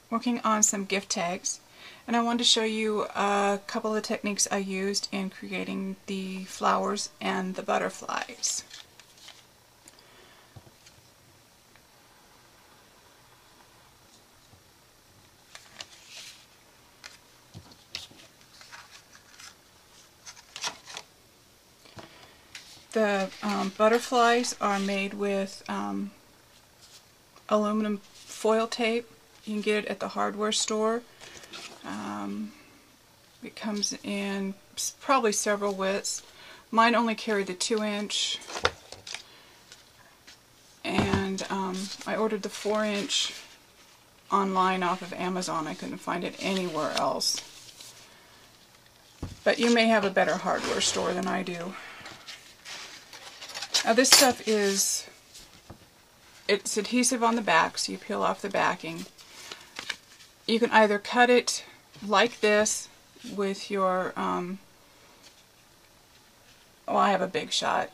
working on some gift tags, and I wanted to show you a couple of the techniques I used in creating the flowers and the butterflies. The butterflies are made with aluminum foil tape. You can get it at the hardware store. It comes in probably several widths. Mine only carried the 2-inch, and I ordered the 4-inch online off of Amazon. I couldn't find it anywhere else. But you may have a better hardware store than I do. Now this stuff it's adhesive on the back, so you peel off the backing. You can either cut it like this with your, I have a Big Shot,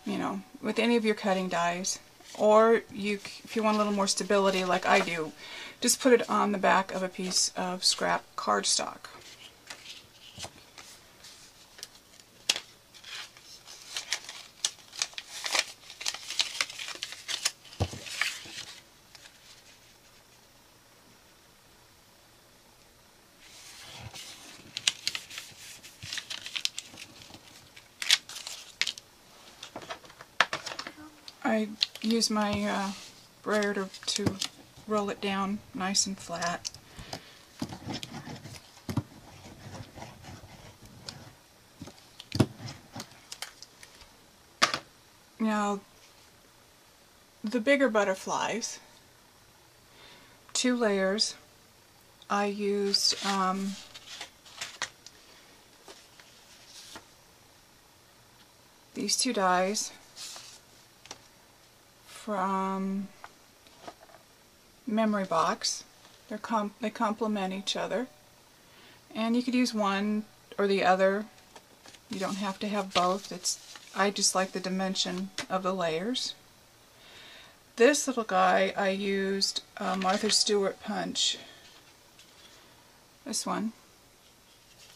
with any of your cutting dies. Or if you want a little more stability like I do, just put it on the back of a piece of scrap cardstock. I use my brayer to roll it down nice and flat. Now, the bigger butterflies, 2 layers, I used these 2 dies from Memory Box. They complement each other, and you could use one or the other. You don't have to have both. I just like the dimension of the layers. This little guy I used Martha Stewart punch. This one.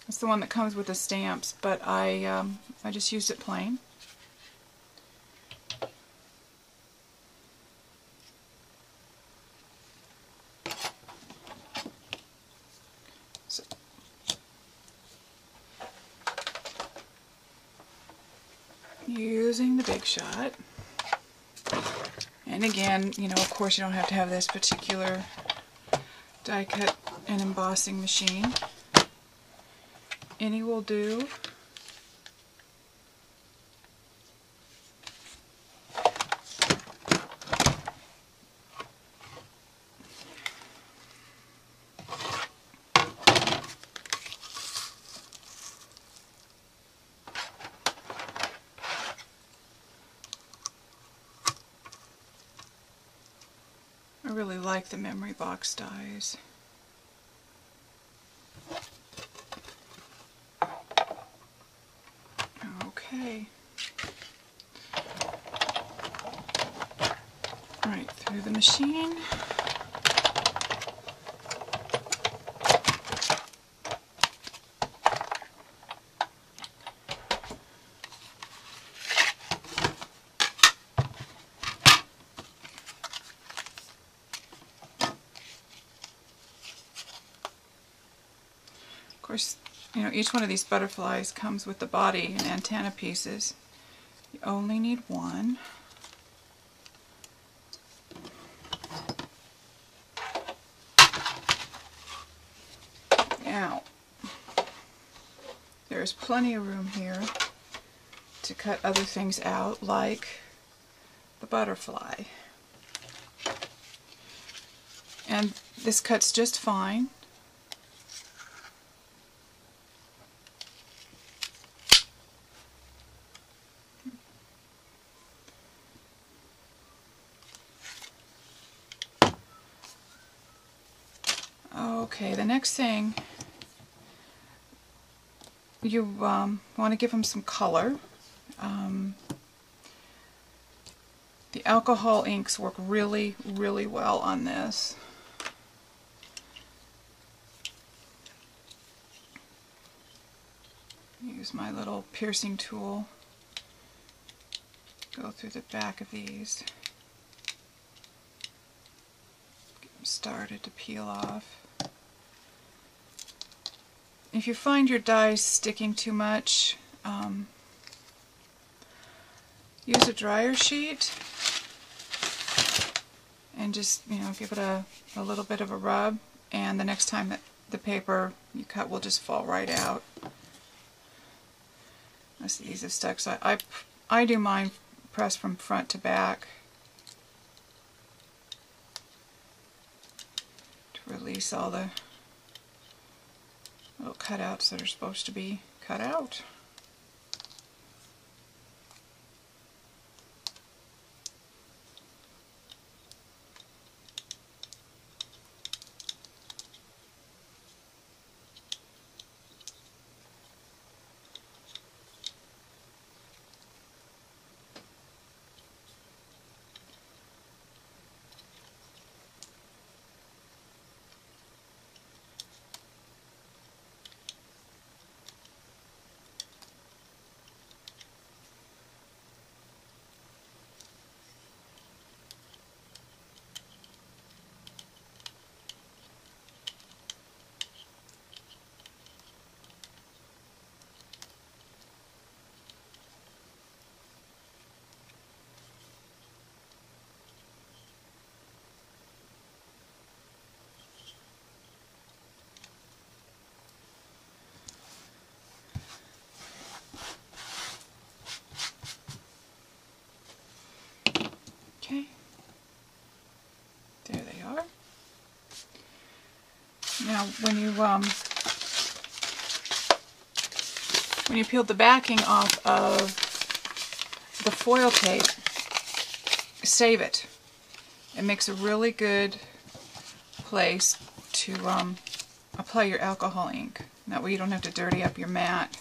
It's the one that comes with the stamps, but I just used it plain. Using the Big Shot, and again, of course you don't have to have this particular die cut and embossing machine. Any will do. I really like the Memory Box dies. Okay. Right through the machine. Of course, each one of these butterflies comes with the body and antenna pieces. You only need one. Now, there's plenty of room here to cut other things out, like the butterfly. And this cuts just fine. Okay, the next thing, you want to give them some color. The alcohol inks work really, really well on this. Use my little piercing tool. Go through the back of these. Get them started to peel off. If you find your dies sticking too much, use a dryer sheet and just, give it a little bit of a rub, and the next time that the paper you cut will just fall right out. As these have stuck, so I do mine pressed from front to back to release all the little cutouts that are supposed to be cut out. Okay, there they are. Now, when you peeled the backing off of the foil tape, save it. It makes a really good place to apply your alcohol ink. That way you don't have to dirty up your mat.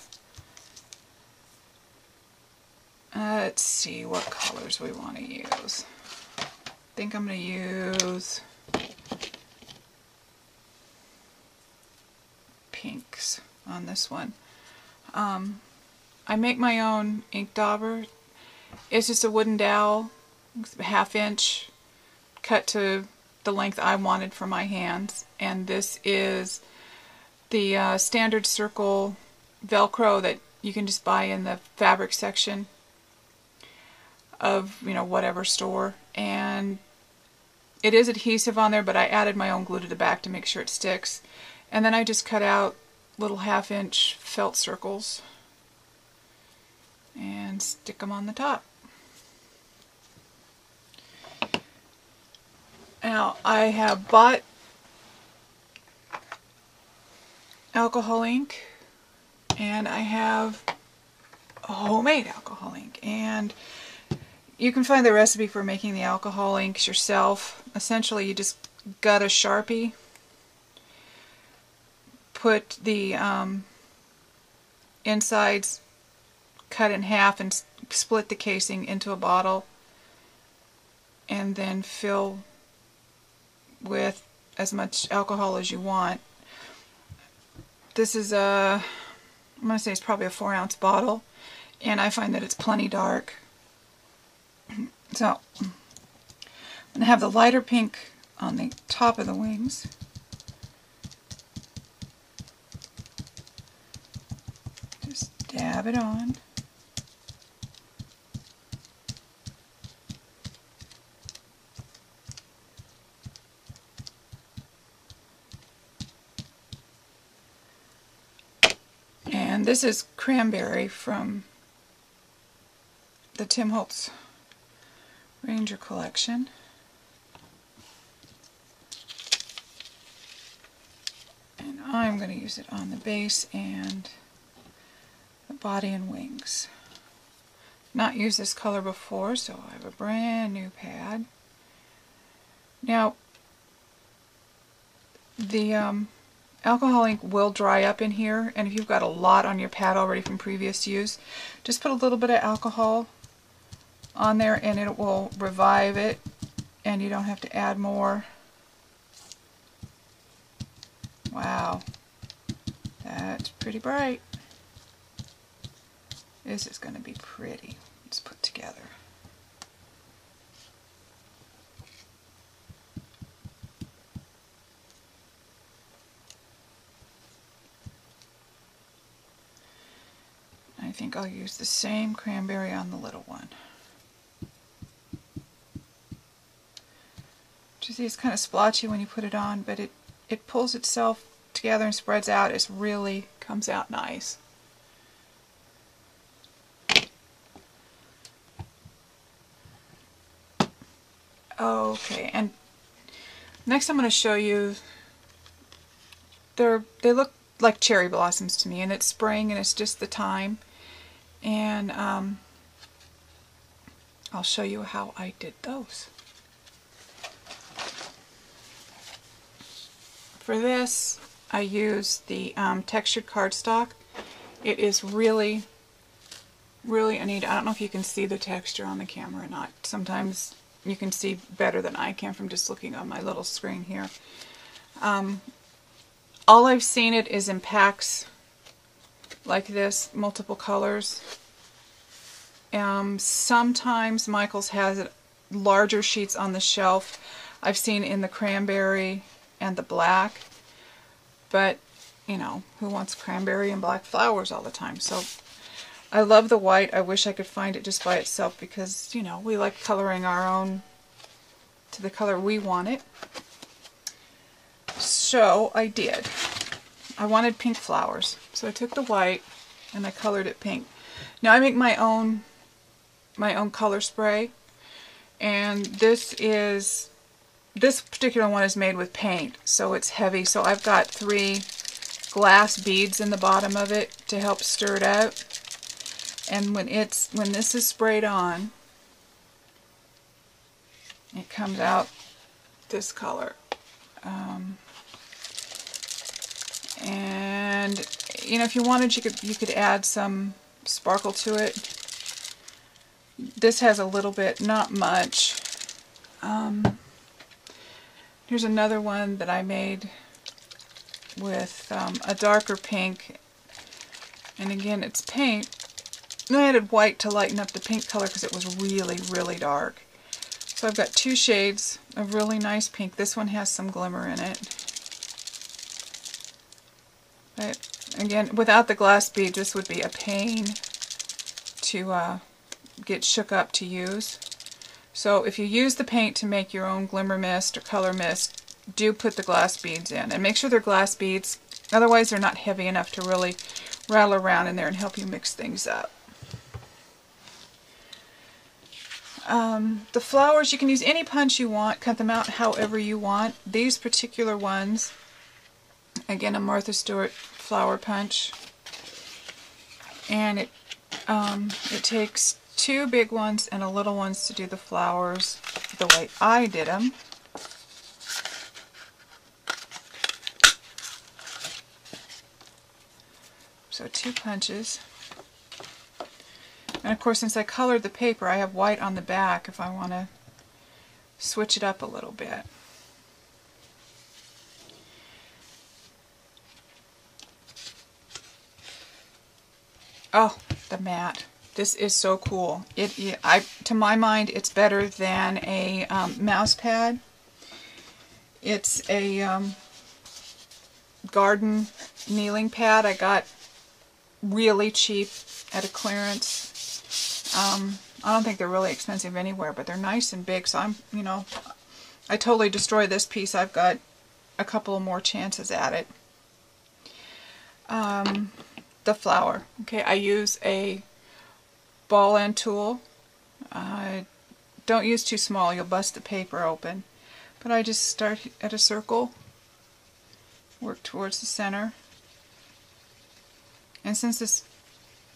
Let's see what colors we want to use. I think I'm going to use pinks on this one. I make my own ink dauber. It's just a wooden dowel, a 1/2 inch, cut to the length I wanted for my hands. And this is the standard circle Velcro that you can just buy in the fabric section of whatever store, and it is adhesive on there, but I added my own glue to the back to make sure it sticks. And then I just cut out little 1/2 inch felt circles and stick them on the top. Now I have bought alcohol ink, and I have homemade alcohol ink, and you can find the recipe for making the alcohol inks yourself. Essentially, you just gut a Sharpie, put the insides cut in half and split the casing into a bottle, and then fill with as much alcohol as you want. This is I'm going to say it's probably a 4-ounce bottle, and I find that it's plenty dark. So, I'm going to have the lighter pink on the top of the wings. Just dab it on. And this is cranberry from the Tim Holtz Ranger collection. And I'm going to use it on the base and the body and wings. Not used this color before, so I have a brand new pad. Now, the alcohol ink will dry up in here, and if you've got a lot on your pad already from previous use, just put a little bit of alcohol on there and it will revive it, and you don't have to add more. Wow, that's pretty bright. This is going to be pretty. Let's put together. I think I'll use the same cranberry on the little one. You see, it's kind of splotchy when you put it on, but it pulls itself together and spreads out. It really comes out nice. Okay, and next I'm going to show you, they look like cherry blossoms to me, and it's spring and it's just the time. And I'll show you how I did those. For this, I used the textured cardstock. It is really, really neat. I don't know if you can see the texture on the camera or not. Sometimes you can see better than I can from just looking on my little screen here. All I've seen it is in packs like this, multiple colors. Sometimes Michaels has it larger sheets on the shelf. I've seen in the cranberry and the black, but you know, who wants cranberry and black flowers all the time? So I love the white. I wish I could find it just by itself because, you know, we like coloring our own to the color we want it. So I did. I wanted pink flowers, so I took the white and I colored it pink. Now I make my own color spray, and this particular one is made with paint, so it's heavy. So I've got 3 glass beads in the bottom of it to help stir it out. And when this is sprayed on, it comes out this color. And you know, if you wanted, you could add some sparkle to it. This has a little bit, not much. Here's another one that I made with a darker pink, and again it's paint. And I added white to lighten up the pink color because it was really, really dark. So I've got 2 shades of really nice pink. This one has some glimmer in it. But again, without the glass bead, this would be a pain to get shook up to use. So if you use the paint to make your own glimmer mist or color mist, do put the glass beads in. And make sure they're glass beads, otherwise they're not heavy enough to really rattle around in there and help you mix things up. The flowers, you can use any punch you want, cut them out however you want. These particular ones, again, a Martha Stewart flower punch, and it takes 2 big ones and a little ones to do the flowers the way I did them. So 2 punches. And of course, since I colored the paper, I have white on the back if I want to switch it up a little bit. Oh, the mat. This is so cool. To my mind, it's better than a mouse pad. It's a garden kneeling pad I got really cheap at a clearance. I don't think they're really expensive anywhere, but they're nice and big, so I totally destroy this piece. I've got a couple more chances at it. The flower. Okay, I use a ball end tool. Don't use too small, you'll bust the paper open. But I just start at a circle, work towards the center. And since this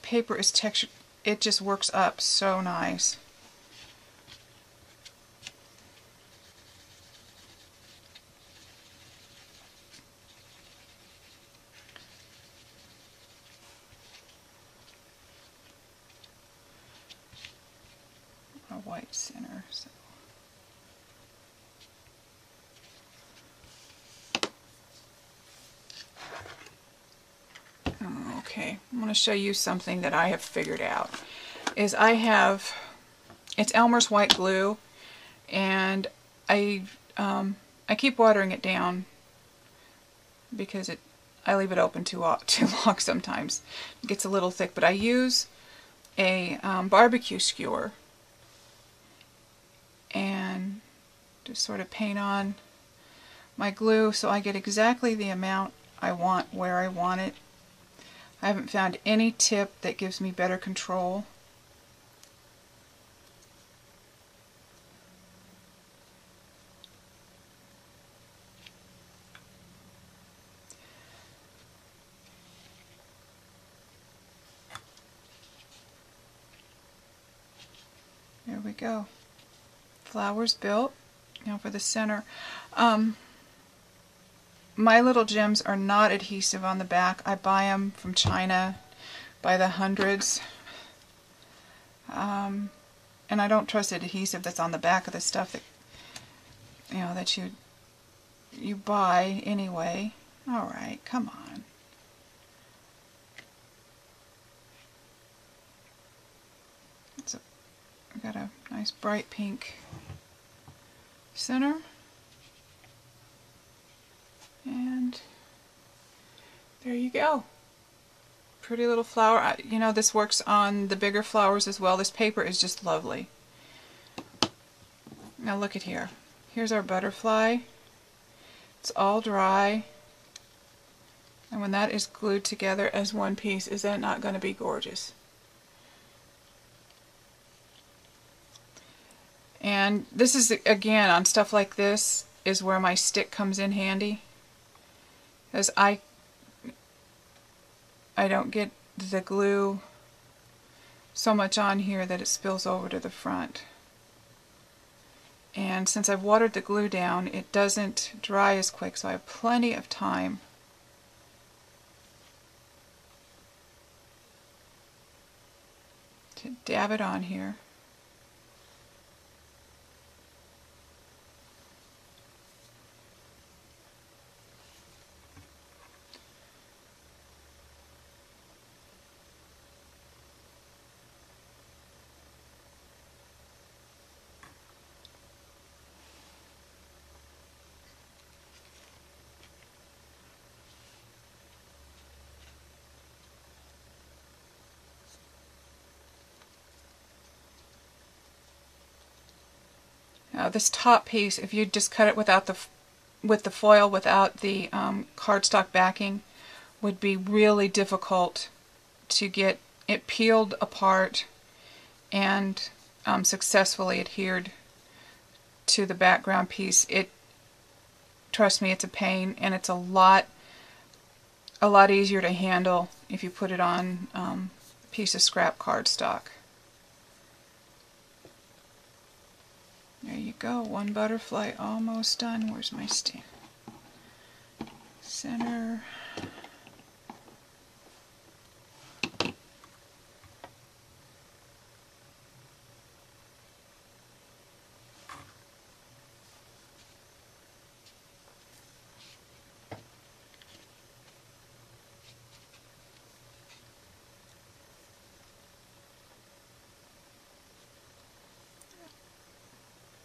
paper is textured, it just works up so nice. A white center. So. Okay, I'm going to show you something that I have figured out. It's Elmer's white glue, and I keep watering it down because I leave it open too long sometimes. It gets a little thick, but I use a barbecue skewer and just sort of paint on my glue so I get exactly the amount I want where I want it. I haven't found any tip that gives me better control. There we go. Flowers built. Now for the center. My little gems are not adhesive on the back. I buy them from China by the hundreds. And I don't trust the adhesive that's on the back of the stuff that that you buy anyway. Alright, come on. I've got a nice bright pink center. And there you go. Pretty little flower. This works on the bigger flowers as well. This paper is just lovely. Now look at here. Here's our butterfly. It's all dry. And when that is glued together as one piece, is that not going to be gorgeous? And this is, again, on stuff like this, is where my stick comes in handy. Because I don't get the glue so much on here that it spills over to the front. And since I've watered the glue down, it doesn't dry as quick, so I have plenty of time to dab it on here. This top piece, if you just cut it with the foil without the cardstock backing, would be really difficult to get it peeled apart and successfully adhered to the background piece. Trust me, it's a pain, and it's a lot easier to handle if you put it on a piece of scrap cardstock. There you go, one butterfly almost done. Where's my stamp? Center.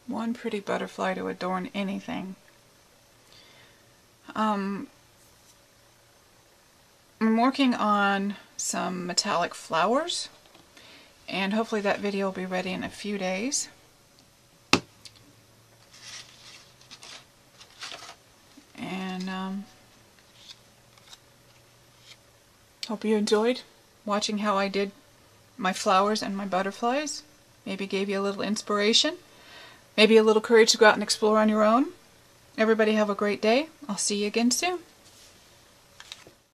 One pretty butterfly to adorn anything. I'm working on some metallic flowers, and hopefully that video will be ready in a few days. And hope you enjoyed watching how I did my flowers and my butterflies. Maybe gave you a little inspiration. Maybe a little courage to go out and explore on your own. Everybody have a great day. I'll see you again soon.